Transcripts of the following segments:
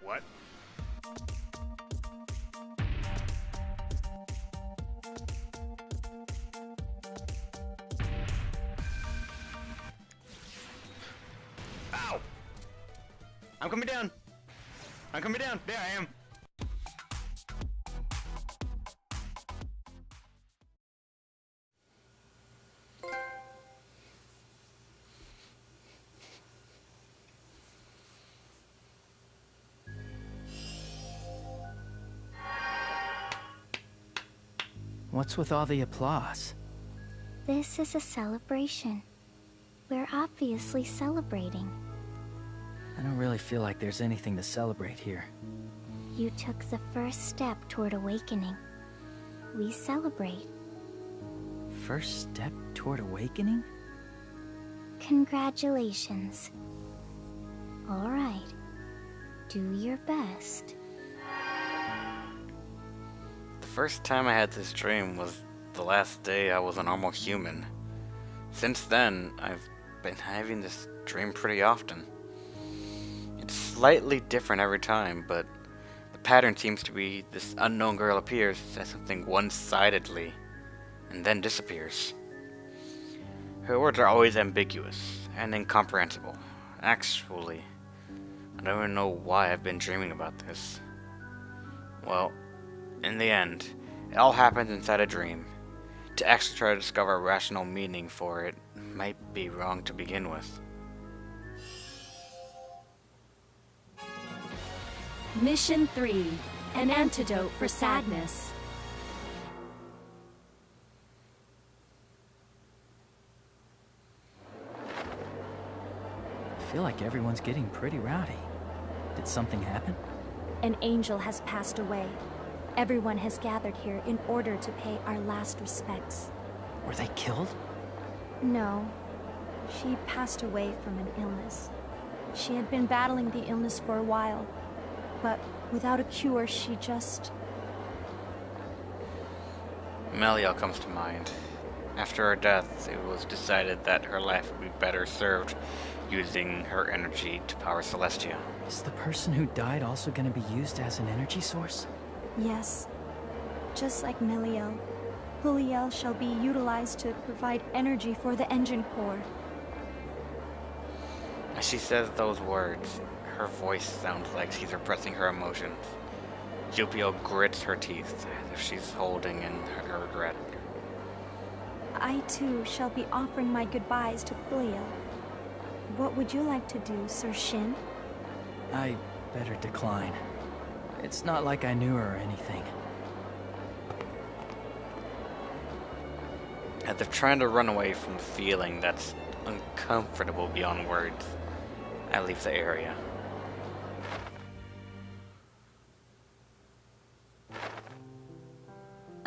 What? Ow! I'm coming down! I'm coming down! There I am! What's with all the applause? This is a celebration. We're obviously celebrating. I don't really feel like there's anything to celebrate here. You took the first step toward awakening. We celebrate. First step toward awakening? Congratulations. All right. Do your best. The first time I had this dream was the last day I was a normal human. Since then, I've been having this dream pretty often. It's slightly different every time, but the pattern seems to be this unknown girl appears, says something one-sidedly, and then disappears. Her words are always ambiguous and incomprehensible. Actually, I don't even know why I've been dreaming about this. Well, in the end, it all happens inside a dream. To actually try to discover a rational meaning for it might be wrong to begin with. Mission 3. An antidote for sadness. I feel like everyone's getting pretty rowdy. Did something happen? An angel has passed away. Everyone has gathered here in order to pay our last respects. Were they killed? No. She passed away from an illness. She had been battling the illness for a while, but without a cure, she just... Meliel comes to mind. After her death, it was decided that her life would be better served using her energy to power Celestia. Is the person who died also going to be used as an energy source? Yes. Just like Meliel, Huliel shall be utilized to provide energy for the engine core. As she says those words, her voice sounds like she's repressing her emotions. Jupio grits her teeth as if she's holding in her regret. I too shall be offering my goodbyes to Huliel. What would you like to do, Sir Shin? I better decline. It's not like I knew her or anything. As if trying to run away from a feeling that's uncomfortable beyond words, I leave the area.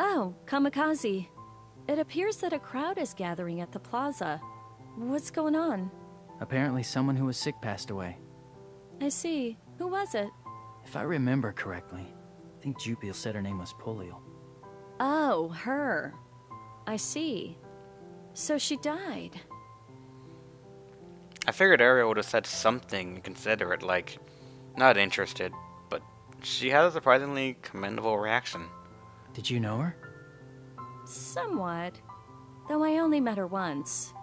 Oh, Kamikaze. It appears that a crowd is gathering at the plaza. What's going on? Apparently someone who was sick passed away. I see. Who was it? If I remember correctly, I think Jupil said her name was Polio. Oh, her. I see. So she died. I figured Ariel would have said something considerate, like, not interested, but she had a surprisingly commendable reaction. Did you know her? Somewhat. Though I only met her once.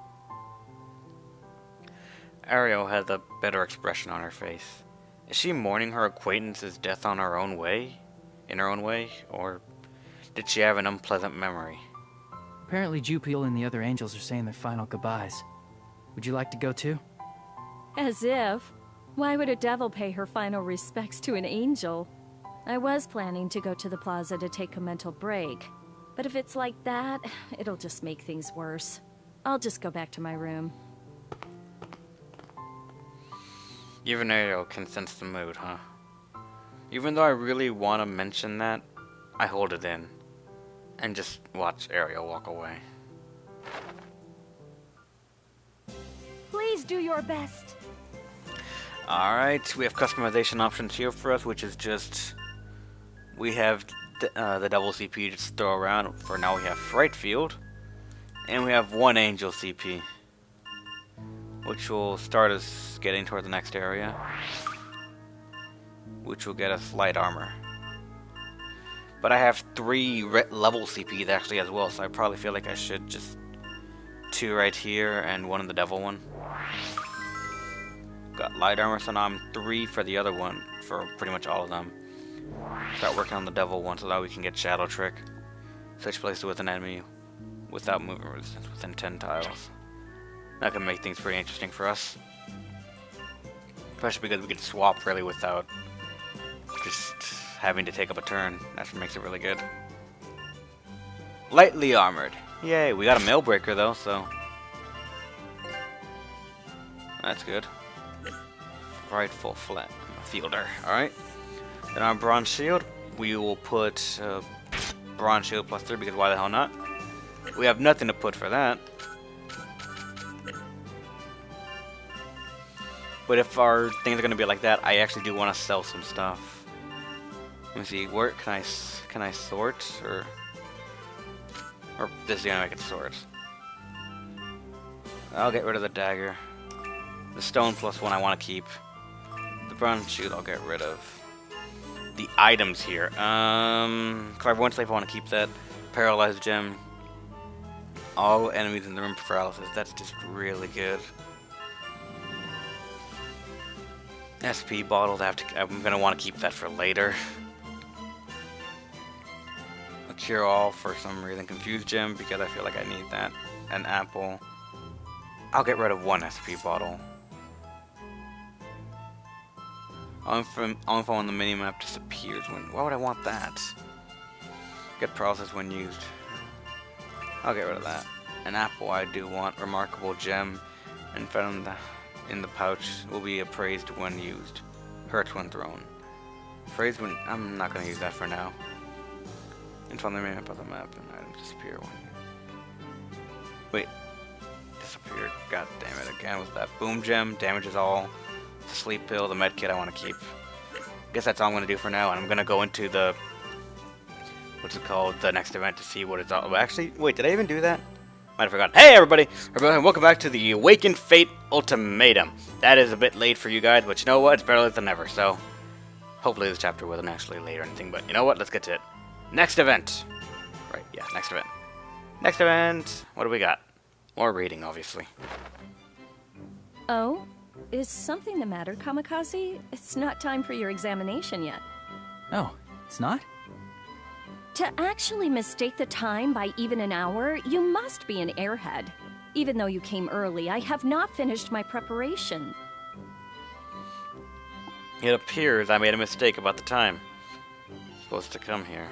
Ariel had a better expression on her face. Is she mourning her acquaintance's death on her own way? In her own way? Or did she have an unpleasant memory? Apparently Jupil and the other angels are saying their final goodbyes. Would you like to go too? As if. Why would a devil pay her final respects to an angel? I was planning to go to the plaza to take a mental break. But if it's like that, it'll just make things worse. I'll just go back to my room. Even Ariel can sense the mood, huh? Even though I really want to mention that, I hold it in. And just watch Ariel walk away. Please do your best. Alright, we have customization options here for us, which is just... We have the double CP to just throw around. For now we have Fright Field. And we have one Angel CP. Which will start us getting toward the next area. which will get us light armor. But I have 3 level CPs actually as well, so I probably feel like I should just 2 right here and 1 in the devil one. Got light armor, so now I'm 3 for the other one, for pretty much all of them. Start working on the devil one so that we can get shadow trick. Switch places with an enemy without movement resistance within 10 tiles. That can make things pretty interesting for us. Especially because we can swap really without just having to take up a turn. That's what makes it really good. Lightly armored. Yay, we got a mail breaker though, so that's good. Rightful flat fielder. Alright. Then our bronze shield, we will put bronze shield plus 3 because why the hell not? We have nothing to put for that. But if our things are gonna be like that, I actually do want to sell some stuff. Let me see, where can I sort or this is the only way I can sort. I'll get rid of the dagger. The stone plus 1 I want to keep. The bronze shield I'll get rid of. The items here. Clairvoyant Slave I want to keep that. Paralyzed gem. All enemies in the room for paralysis. That's just really good. SP bottles, I'm gonna want to keep that for later. A cure all for some reason. Confused gem because I feel like I need that. An apple. I'll get rid of 1 SP bottle. All info on the minimap disappears when. Why would I want that? Get processed when used. I'll get rid of that. An apple I do want. Remarkable gem. And found in the pouch will be appraised when used. Hurts when thrown. Appraised when. I'm not going to use that for now. Info on the minimap of the map and items disappear when. Wait. Disappeared. God damn it again with that. Boom gem. Damages all. The sleep pill, the med kit I want to keep. Guess that's all I'm going to do for now, and I'm going to go into the, what's it called, the next event to see what it's all about. Actually, wait, did I even do that? Might have forgotten. Hey everybody, and welcome back to the Awakened Fate Ultimatum. That is a bit late for you guys, but you know what, it's better late than never, so hopefully this chapter wasn't actually late or anything, but you know what, let's get to it. Next event. Right, yeah, next event. Next event, what do we got? More reading, obviously. Oh? Is something the matter, Kamikaze? It's not time for your examination yet. Oh, it's not? To actually mistake the time by even an hour, you must be an airhead. Even though you came early, I have not finished my preparation. It appears I made a mistake about the time. Supposed to come here.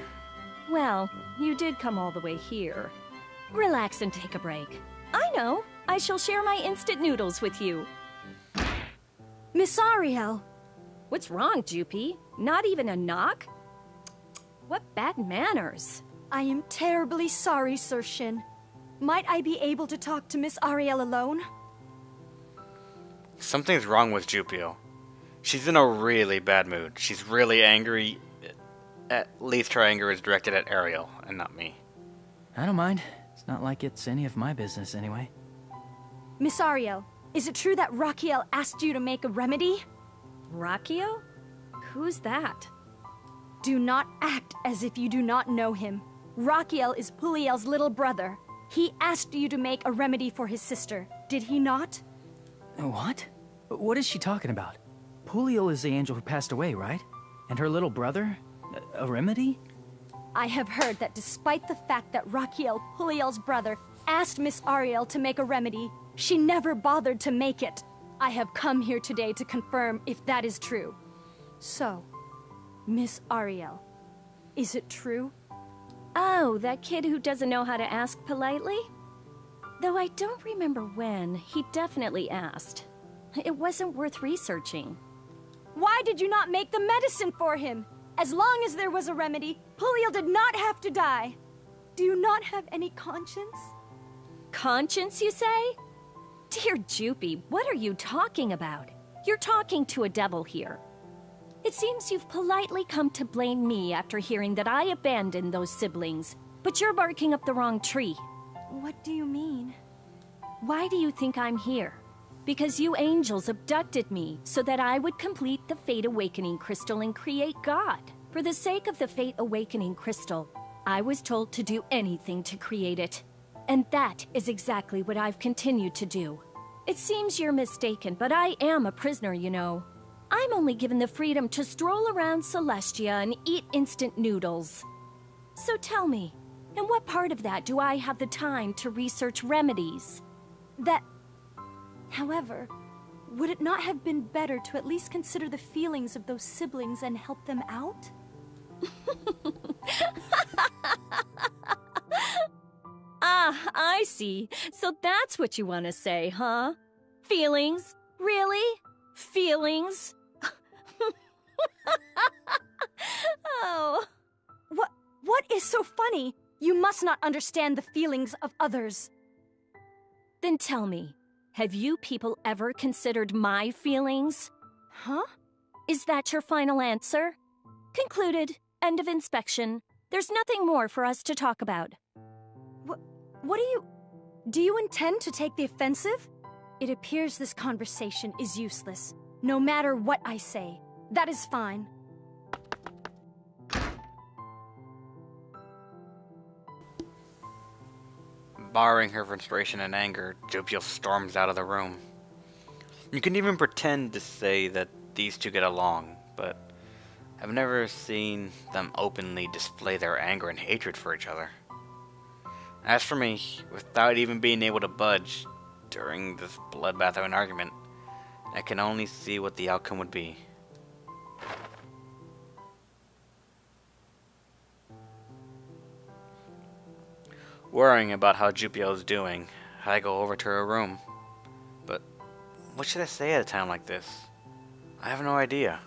Well, you did come all the way here. Relax and take a break. I know. I shall share my instant noodles with you. Miss Ariel! What's wrong, Jupi? Not even a knock? What bad manners. I am terribly sorry, Sir Shin. Might I be able to talk to Miss Ariel alone? Something's wrong with Jupio. She's in a really bad mood. She's really angry. At least her anger is directed at Ariel, and not me. I don't mind. It's not like it's any of my business anyway. Miss Ariel, is it true that Rakiel asked you to make a remedy? Rakiel? Who's that? Do not act as if you do not know him. Rakiel is Puliel's little brother. He asked you to make a remedy for his sister, did he not? What? What is she talking about? Puliel is the angel who passed away, right? And her little brother? A remedy? I have heard that despite the fact that Rakiel, Puliel's brother, asked Miss Ariel to make a remedy, she never bothered to make it. I have come here today to confirm if that is true. So, Miss Ariel, is it true? Oh, that kid who doesn't know how to ask politely? Though I don't remember when, he definitely asked. It wasn't worth researching. Why did you not make the medicine for him? As long as there was a remedy, Puliel did not have to die. Do you not have any conscience? Conscience, you say? Dear Jupi, what are you talking about? You're talking to a devil here. It seems you've politely come to blame me after hearing that I abandoned those siblings, but you're barking up the wrong tree. What do you mean? Why do you think I'm here? Because you angels abducted me so that I would complete the Fate Awakening crystal and create God. For the sake of the Fate Awakening crystal, I was told to do anything to create it. And that is exactly what I've continued to do. It seems you're mistaken, but I am a prisoner, you know. I'm only given the freedom to stroll around Celestia and eat instant noodles. So tell me, in what part of that do I have the time to research remedies? However, would it not have been better to at least consider the feelings of those siblings and help them out? Ah, I see. So that's what you want to say, huh? Feelings? Really? Feelings? Oh. What is so funny? You must not understand the feelings of others. Then tell me, have you people ever considered my feelings? Huh? Is that your final answer? Concluded. End of inspection. There's nothing more for us to talk about. What do you intend to take the offensive? It appears this conversation is useless. No matter what I say, that is fine. Borrowing her frustration and anger, Jupio storms out of the room. You can even pretend to say that these two get along, but I've never seen them openly display their anger and hatred for each other. As for me, without even being able to budge during this bloodbath of an argument, I can only see what the outcome would be. Worrying about how Jupio's doing, I go over to her room. But what should I say at a time like this? I have no idea.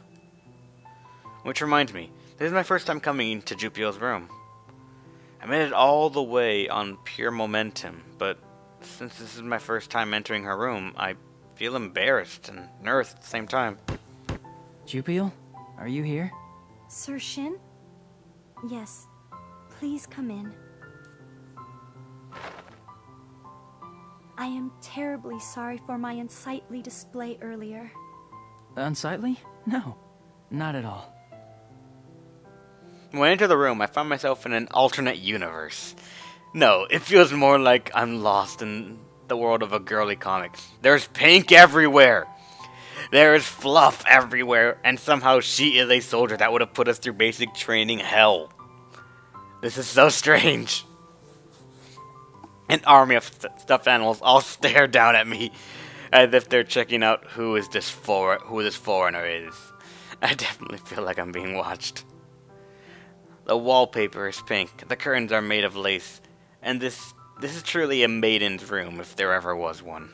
Which reminds me, this is my first time coming to Jupio's room. I made it all the way on pure momentum, but since this is my first time entering her room, I feel embarrassed and nervous at the same time. Jupil, are you here? Sir Shin? Yes. Please come in. I am terribly sorry for my unsightly display earlier. Unsightly? No, not at all. When I enter the room, I find myself in an alternate universe. No, it feels more like I'm lost in the world of a girly comic. There's pink everywhere. There is fluff everywhere, and somehow she is a soldier that would have put us through basic training hell. This is so strange. An army of stuffed animals all stare down at me as if they're checking out who this foreigner is. I definitely feel like I'm being watched. The wallpaper is pink, the curtains are made of lace, and this is truly a maiden's room if there ever was one.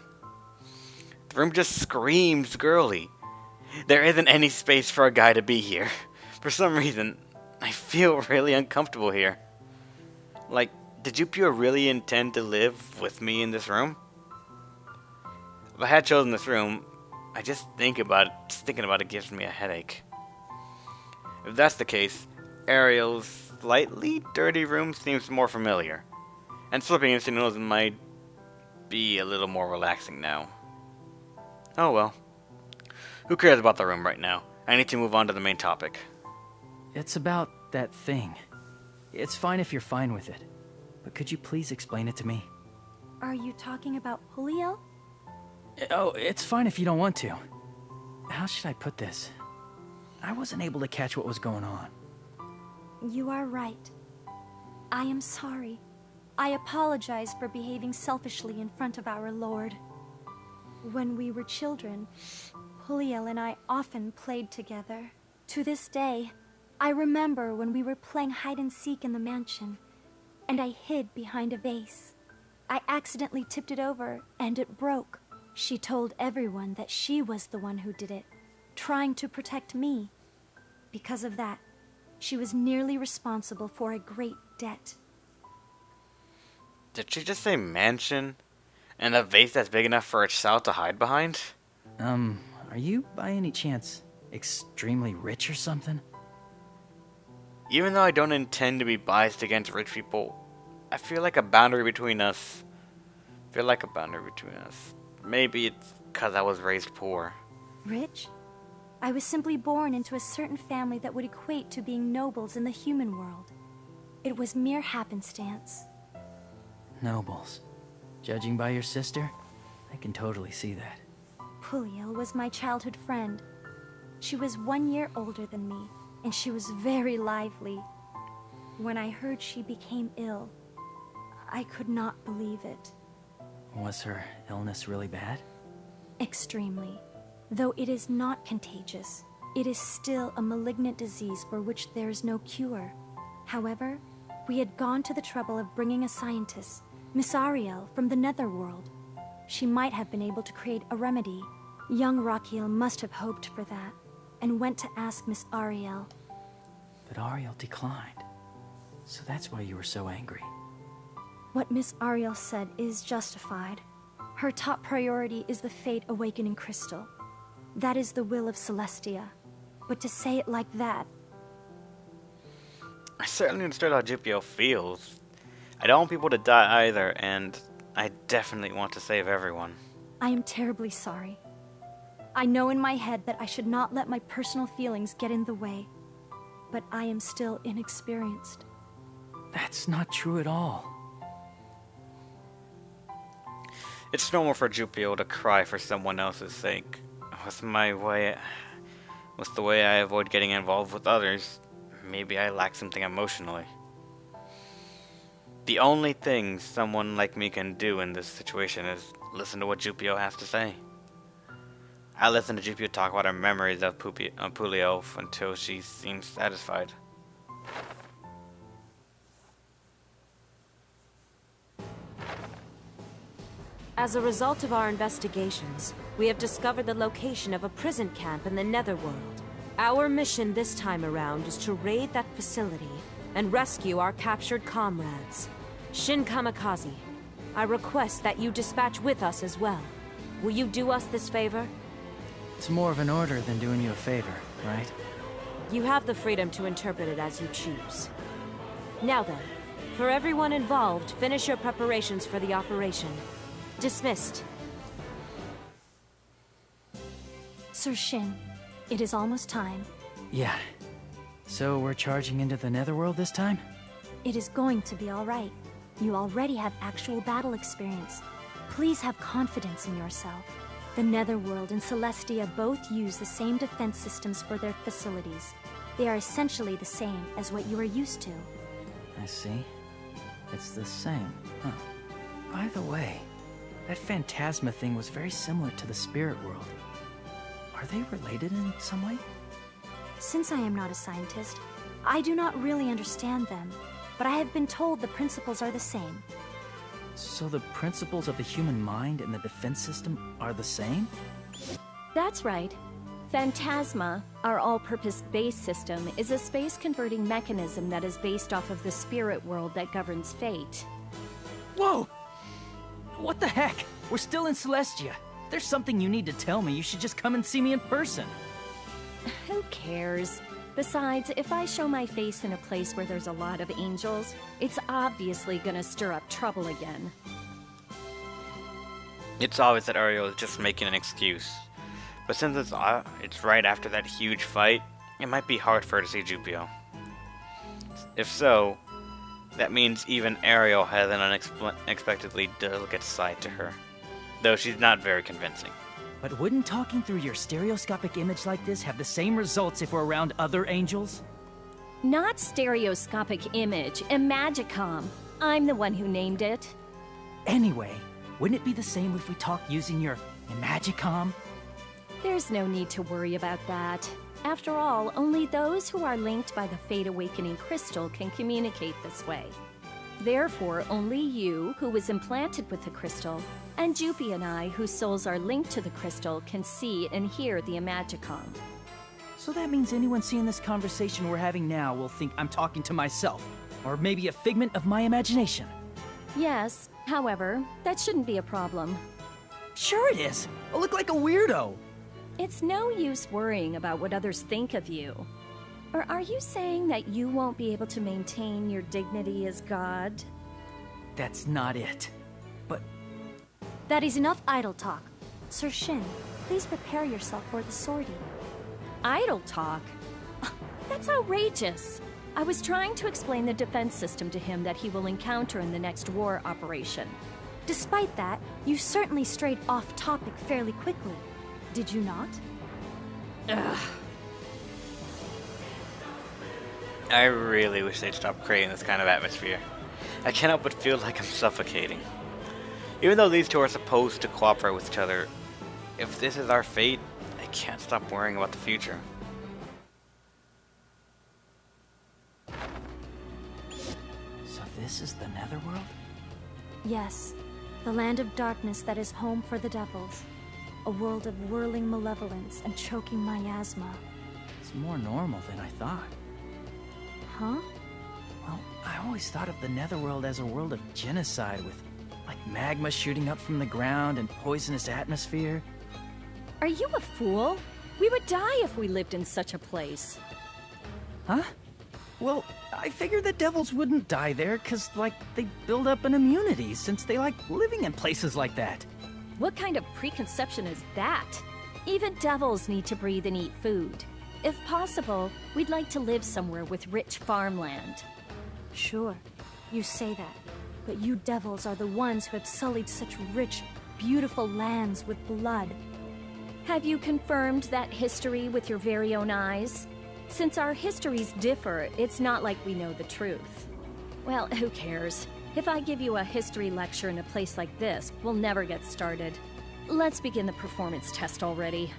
The room just screams girly. There isn't any space for a guy to be here. For some reason, I feel really uncomfortable here. Like, did Jupio really intend to live with me in this room? If I had chosen this room, just thinking about it gives me a headache. If that's the case, Ariel's slightly dirty room seems more familiar, and slipping into noodles might be a little more relaxing now. Oh well. Who cares about the room right now? I need to move on to the main topic. It's about that thing. It's fine if you're fine with it, but could you please explain it to me? Are you talking about Julio? Oh, it's fine if you don't want to. How should I put this? I wasn't able to catch what was going on. You are right. I am sorry. I apologize for behaving selfishly in front of our Lord. When we were children, Julio and I often played together. To this day, I remember when we were playing hide-and-seek in the mansion, and I hid behind a vase. I accidentally tipped it over, and it broke. She told everyone that she was the one who did it, trying to protect me. Because of that, she was nearly responsible for a great debt. Did she just say mansion? And a vase that's big enough for a child to hide behind? Are you by any chance extremely rich or something? Even though I don't intend to be biased against rich people, I feel like a boundary between us. Maybe it's because I was raised poor. Rich? I was simply born into a certain family that would equate to being nobles in the human world. It was mere happenstance. Nobles. Judging by your sister, I can totally see that. Puliel was my childhood friend. She was 1 year older than me, and she was very lively. When I heard she became ill, I could not believe it. Was her illness really bad? Extremely. Though it is not contagious, it is still a malignant disease for which there is no cure. However, we had gone to the trouble of bringing a scientist, Miss Ariel, from the netherworld. She might have been able to create a remedy. Young Rakiel must have hoped for that, and went to ask Miss Ariel. But Ariel declined. So that's why you were so angry. What Miss Ariel said is justified. Her top priority is the Fate Awakening Crystal. That is the will of Celestia. But to say it like that... I certainly understood how Jupio feels. I don't want people to die either, and I definitely want to save everyone. I am terribly sorry. I know in my head that I should not let my personal feelings get in the way. But I am still inexperienced. That's not true at all. It's normal for Jupio to cry for someone else's sake. With the way I avoid getting involved with others, maybe I lack something emotionally. The only thing someone like me can do in this situation is listen to what Jupio has to say. I listen to Jupio talk about her memories of Pulio until she seems satisfied. As a result of our investigations, we have discovered the location of a prison camp in the netherworld. Our mission this time around is to raid that facility and rescue our captured comrades. Shin Kamikaze, I request that you dispatch with us as well. Will you do us this favor? It's more of an order than doing you a favor, right? You have the freedom to interpret it as you choose. Now then, for everyone involved, finish your preparations for the operation. Dismissed. Sir Shin, it is almost time. Yeah. So we're charging into the netherworld this time? It is going to be all right. You already have actual battle experience. Please have confidence in yourself. The netherworld and Celestia both use the same defense systems for their facilities. They are essentially the same as what you are used to. I see. It's the same, huh? By the way, that phantasma thing was very similar to the spirit world. Are they related in some way? Since I am not a scientist, I do not really understand them, but I have been told the principles are the same. So the principles of the human mind and the defense system are the same? That's right. Phantasma, our all-purpose base system, is a space-converting mechanism that is based off of the spirit world that governs fate. Whoa! What the heck? We're still in Celestia. If there's something you need to tell me, you should just come and see me in person. Who cares? Besides, if I show my face in a place where there's a lot of angels, it's obviously gonna stir up trouble again. It's obvious that Ariel is just making an excuse. But since it's right after that huge fight, it might be hard for her to see Jupio. If so, that means even Ariel has an unexpectedly delicate side to her. Though she's not very convincing. But wouldn't talking through your stereoscopic image like this have the same results if we're around other angels? Not stereoscopic image, Imagicom. I'm the one who named it. Anyway, wouldn't it be the same if we talked using your Imagicom? There's no need to worry about that. After all, only those who are linked by the Fate Awakening Crystal can communicate this way. Therefore, only you, who was implanted with the crystal, and Jupi and I, whose souls are linked to the crystal, can see and hear the Imagicom. So that means anyone seeing this conversation we're having now will think I'm talking to myself, or maybe a figment of my imagination. Yes, however, that shouldn't be a problem. Sure it is! I look like a weirdo! It's no use worrying about what others think of you. Or are you saying that you won't be able to maintain your dignity as God? That's not it. But That is enough idle talk. Sir Shin, please prepare yourself for the sortie. Idle talk? That's outrageous. I was trying to explain the defense system to him that he will encounter in the next war operation. Despite that, you certainly strayed off topic fairly quickly. Did you not? Ugh. I really wish they'd stop creating this kind of atmosphere. I cannot but feel like I'm suffocating. Even though these two are supposed to cooperate with each other, if this is our fate, I can't stop worrying about the future. So this is the netherworld? Yes, the land of darkness that is home for the devils. A world of whirling malevolence and choking miasma. It's more normal than I thought. Huh? Well, I always thought of the netherworld as a world of genocide with, like, magma shooting up from the ground and poisonous atmosphere. Are you a fool? We would die if we lived in such a place. Huh? Well, I figured the devils wouldn't die there, 'cause, like, they build up an immunity since they like living in places like that. What kind of preconception is that? Even devils need to breathe and eat food. If possible, we'd like to live somewhere with rich farmland. Sure, you say that. But you devils are the ones who have sullied such rich, beautiful lands with blood. Have you confirmed that history with your very own eyes? Since our histories differ, it's not like we know the truth. Well, who cares? If I give you a history lecture in a place like this, we'll never get started. Let's begin the performance test already.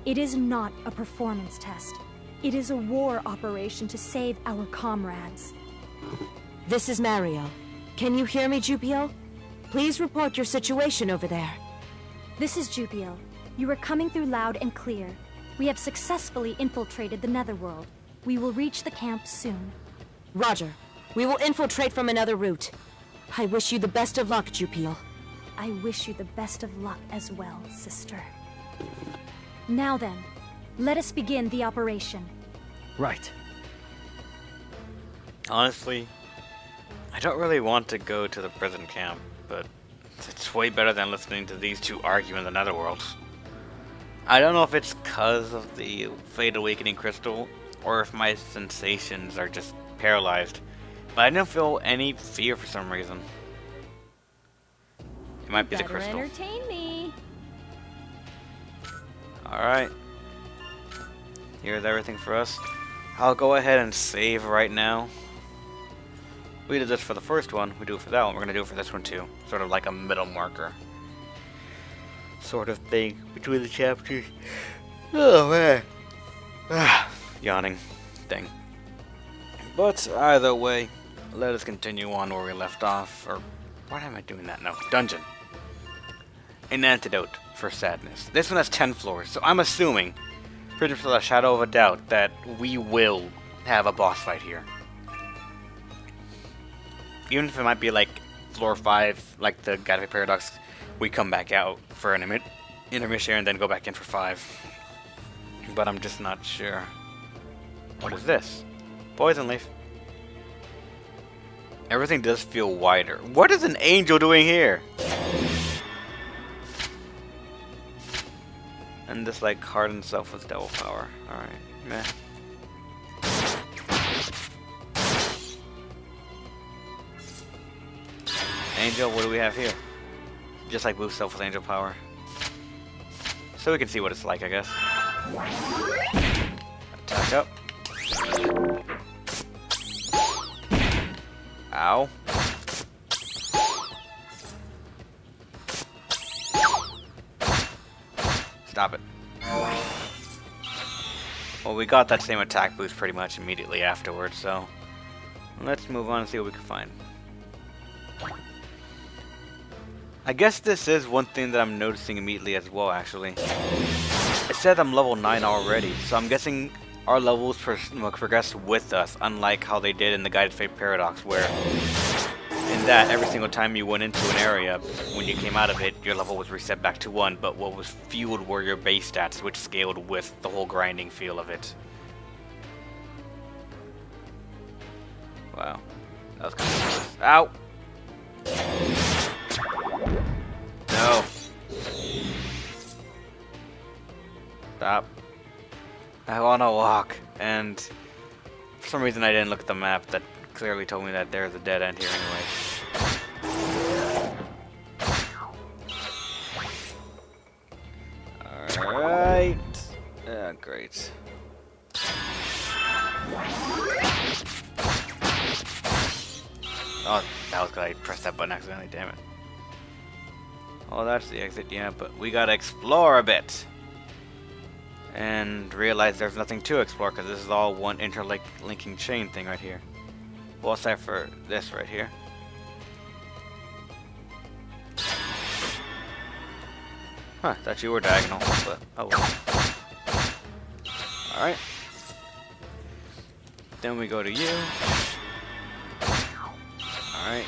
It is not a performance test. It is a war operation to save our comrades. This is Mario. Can you hear me, Jupio? Please report your situation over there. This is Jupio. You are coming through loud and clear. We have successfully infiltrated the netherworld. We will reach the camp soon. Roger. We will infiltrate from another route. I wish you the best of luck, Jupio. I wish you the best of luck as well, sister. Now then, let us begin the operation. Right. Honestly, I don't really want to go to the prison camp, but it's way better than listening to these two argue in the netherworld. I don't know if it's because of the Fate Awakening crystal, or if my sensations are just paralyzed, but I don't feel any fear for some reason. It might be the Better crystal. entertain me. Alright. Here's everything for us. I'll go ahead and save right now. We did this for the first one, we do it for that one, we're going to do it for this one too. Sort of like a middle marker. Sort of thing between the chapters. Oh man. Yawning thing. But either way, let us continue on where we left off. Or why am I doing that? No. Dungeon. An antidote for sadness. This one has 10 floors, so I'm assuming, pretty much without a shadow of a doubt, that we will have a boss fight here. Even if it might be like floor 5, like the Galaxy Paradox, we come back out for an intermission and then go back in for 5. But I'm just not sure. What is this? Poison leaf. Everything does feel wider. What is an angel doing here? And this like hardened self with devil power. Alright, meh. Angel, what do we have here? Just like boost self with angel power. So we can see what it's like, I guess. Attack up. Ow. Stop it. Well, we got that same attack boost pretty much immediately afterwards, so let's move on and see what we can find. I guess this is one thing that I'm noticing immediately as well, actually. It says I'm level 9 already, so I'm guessing our levels progress with us, unlike how they did in the Guided Fate Paradox, where in that, every single time you went into an area, when you came out of it, your level was reset back to 1, but what was fueled were your base stats, which scaled with the whole grinding feel of it. Wow. That was kind of close. Ow! No. on a walk, and for some reason I didn't look at the map that clearly told me that there's a dead end here anyway. Alright. Yeah, great. Oh, that was because I pressed that button accidentally, damn it. Oh, that's the exit, yeah, but we gotta explore a bit. And realize there's nothing to explore because this is all one interlinking chain thing right here. Well, except for this right here. Huh, thought you were diagonal, but oh well. Alright. Then we go to you. Alright.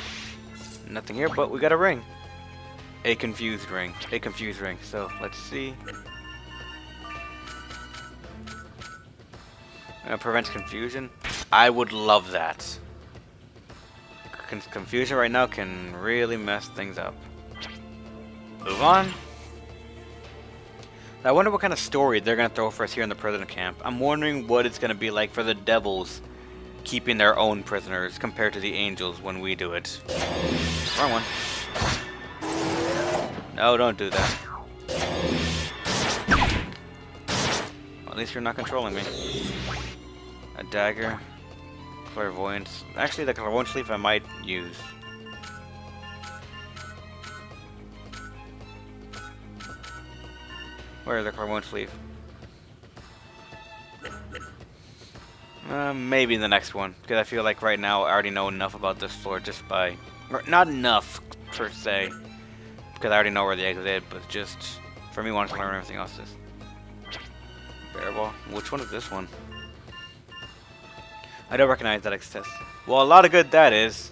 Nothing here, but we got a ring. A confused ring. A confused ring. So, let's see. Prevents confusion. I would love that. Confusion right now can really mess things up. Move on. I wonder what kind of story they're going to throw for us here in the prison camp. I'm wondering what it's going to be like for the devils keeping their own prisoners compared to the angels when we do it. Wrong one. No, don't do that. Well, at least you're not controlling me. A dagger. Clairvoyance. Actually, the clairvoyance leaf I might use. Where is the clairvoyance leaf? Maybe in the next one, because I feel like right now I already know enough about this floor just by... Or not enough, per se, because I already know where the exit is, but just for me wanting to learn everything else is. Bearball. Which one is this one? I don't recognize that exists. Well, a lot of good that is.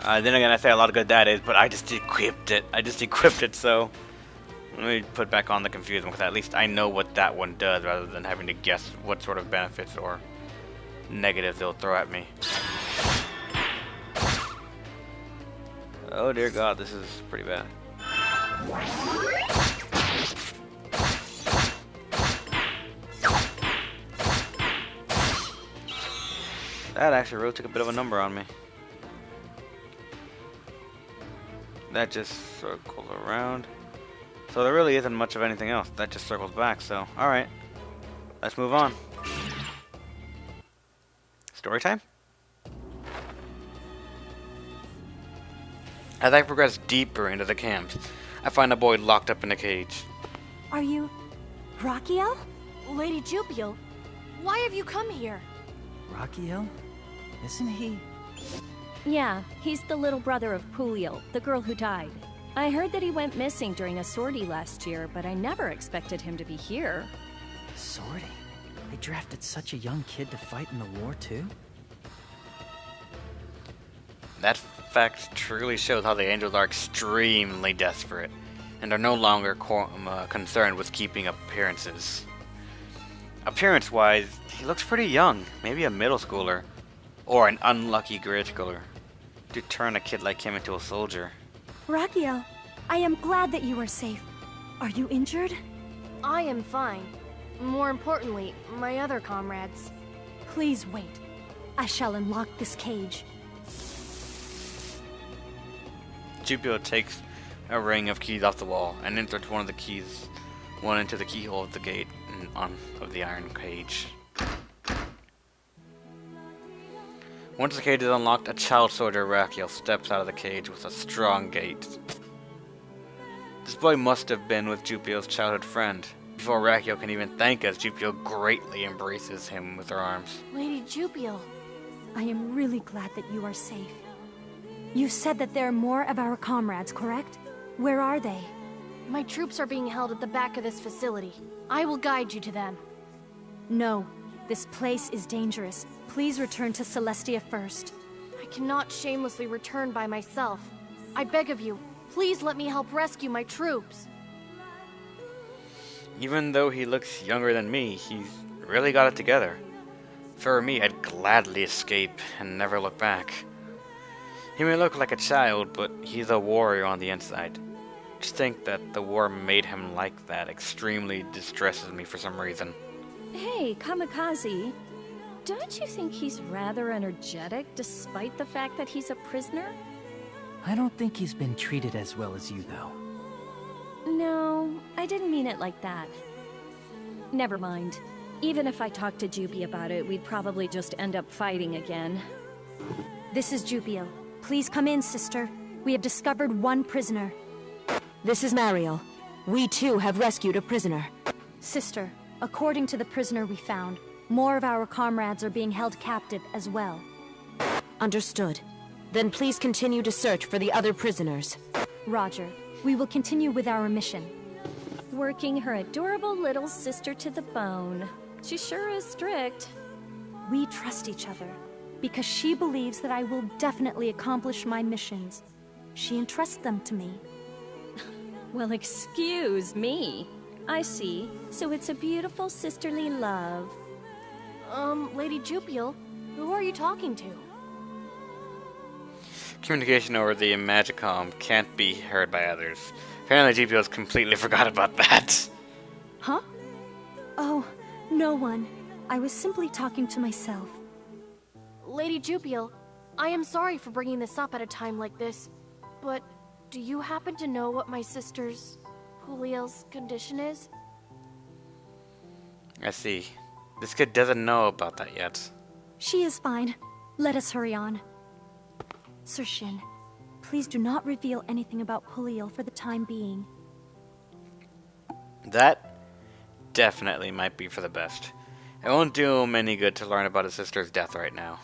Then again, I say a lot of good that is, but I just equipped it. So let me put back on the confused one, because at least I know what that one does, rather than having to guess what sort of benefits or negatives they'll throw at me. Oh dear God, this is pretty bad. That actually really took a bit of a number on me. That just circles around. So there really isn't much of anything else. That just circles back, so alright. Let's move on. Story time? As I progress deeper into the camp, I find a boy locked up in a cage. Are you... Rakiel? Lady Jupiel, why have you come here? Rakiel? Isn't he? Yeah, he's the little brother of Puliel, the girl who died. I heard that he went missing during a sortie last year, but I never expected him to be here. Sortie? They drafted such a young kid to fight in the war too? That fact truly shows how the angels are extremely desperate, and are no longer concerned with keeping appearances. Appearance-wise, he looks pretty young, maybe a middle schooler, or an unlucky grade schooler, to turn a kid like him into a soldier. Rakiel, I am glad that you are safe. Are you injured? I am fine. More importantly, my other comrades. Please wait. I shall unlock this cage. Jupiter takes a ring of keys off the wall and inserts one into the keyhole of the gate of the iron cage. Once the cage is unlocked, a child soldier, Rakiel, steps out of the cage with a strong gait. This boy must have been with Jupiel's childhood friend. Before Rakiel can even thank us, Jupiel greatly embraces him with her arms. Lady Jupiel. I am really glad that you are safe. You said that there are more of our comrades, correct? Where are they? My troops are being held at the back of this facility. I will guide you to them. No, this place is dangerous. Please return to Celestia first. I cannot shamelessly return by myself. I beg of you, please let me help rescue my troops. Even though he looks younger than me, he's really got it together. For me, I'd gladly escape and never look back. He may look like a child, but he's a warrior on the inside. Just think that the war made him like that extremely distresses me for some reason. Hey, Kamikaze. Don't you think he's rather energetic despite the fact that he's a prisoner? I don't think he's been treated as well as you, though. No, I didn't mean it like that. Never mind. Even if I talked to Jupi about it, we'd probably just end up fighting again. This is Jupiel. Please come in, sister. We have discovered one prisoner. This is Mariel. We too have rescued a prisoner. Sister, according to the prisoner we found, more of our comrades are being held captive as well. Understood. Then please continue to search for the other prisoners. Roger. We will continue with our mission. Working her adorable little sister to the bone. She sure is strict. We trust each other, because she believes that I will definitely accomplish my missions. She entrusts them to me. Well, excuse me. I see. So it's a beautiful sisterly love. Lady Jupiel, who are you talking to? Communication over the Magicom can't be heard by others. Apparently GPO's completely forgot about that. Huh? Oh, no one. I was simply talking to myself. Lady Jupiel, I am sorry for bringing this up at a time like this, but do you happen to know what my sister's, Juliel's, condition is? I see. This kid doesn't know about that yet. She is fine. Let us hurry on. Sir Shin, please do not reveal anything about Juliel for the time being. That definitely might be for the best. It won't do him any good to learn about his sister's death right now.